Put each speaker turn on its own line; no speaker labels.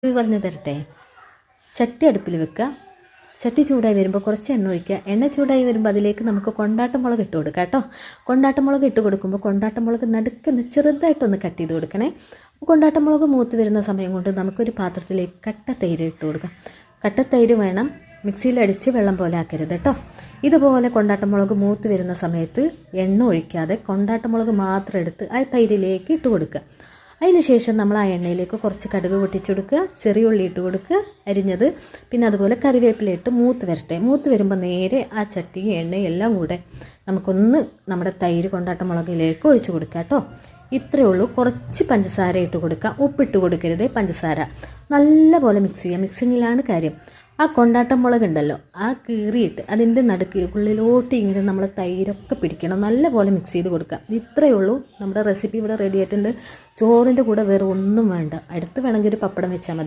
ഇത് പറഞ്ഞു തരട്ടെ. ചട്ടി അടുപ്പിൽ വെക്കുക. ചട്ടി ചൂടായി വരുമ്പോൾ കുറച്ച് എണ്ണ ഒഴിക്കുക. എണ്ണ ചൂടായി വരുമ്പോൾ അതിലേക്ക് നമുക്ക് കൊണ്ടാട്ടമുളക് ഇട്ട് കൊടുക്കാം കേട്ടോ. കൊണ്ടാട്ടമുളക് ഇട്ട് കൊടുക്കുമ്പോൾ കൊണ്ടാട്ടമുളക് നടുക്കുന്ന ചെറുതായിട്ടൊന്ന് കട്ട് ചെയ്ത് കൊടുക്കണേ. കൊണ്ടാട്ടമുളക് മൂത്ത് വരുന്ന സമയം കൊണ്ട് നമുക്കൊരു പാത്രത്തിലേക്ക് കട്ട തൈര് ഇട്ട് കൊടുക്കാം. കട്ട തൈര് വേണം, മിക്സിയിലടിച്ച് വെള്ളം പോലെ ആക്കരുത് കേട്ടോ. ഇതുപോലെ കൊണ്ടാട്ടമുളക് മൂത്ത് വരുന്ന സമയത്ത് എണ്ണ ഒഴിക്കാതെ കൊണ്ടാട്ടമുളക് മാത്രം എടുത്ത് ആ തൈരിലേക്ക് ഇട്ട് കൊടുക്കുക. അതിന് ശേഷം നമ്മൾ ആ എണ്ണയിലേക്ക് കുറച്ച് കടുക് പൊട്ടിച്ച് കൊടുക്കുക, ചെറിയ ഉള്ളി ഇട്ട് കൊടുക്കുക അരിഞ്ഞത്, പിന്നെ അതുപോലെ കറിവേപ്പില ഇട്ട് മൂത്ത് വരട്ടെ. മൂത്ത് വരുമ്പോൾ നേരെ ആ ചട്ടിയും എണ്ണയും എല്ലാം കൂടെ നമുക്കൊന്ന് നമ്മുടെ തൈര് കൊണ്ടാട്ടമുളകിലേക്ക് ഒഴിച്ച് കൊടുക്കുക കേട്ടോ. ഇത്രയേ ഉള്ളൂ. കുറച്ച് പഞ്ചസാര ഇട്ട് കൊടുക്കുക, ഉപ്പിട്ട് കൊടുക്കരുത്, പഞ്ചസാര. നല്ലപോലെ മിക്സ് ചെയ്യുക. മിക്സിങ്ങിലാണ് കാര്യം. ആ കൊണ്ടാട്ടമുളക് ഉണ്ടല്ലോ, ആ കീറിയിട്ട് അതിൻ്റെ നടുക്ക് ഉള്ളിലോട്ട് ഇങ്ങനെ നമ്മൾ തൈരൊക്കെ പിടിക്കണം. നല്ലപോലെ മിക്സ് ചെയ്ത് കൊടുക്കുക. ഇത്രയേ ഉള്ളൂ. നമ്മുടെ റെസിപ്പി ഇവിടെ റെഡി ആയിട്ടുണ്ട്. ചോറിൻ്റെ കൂടെ വേറെ ഒന്നും വേണ്ട. അടുത്ത് വേണമെങ്കിൽ ഒരു പപ്പടം വെച്ചാൽ മതി.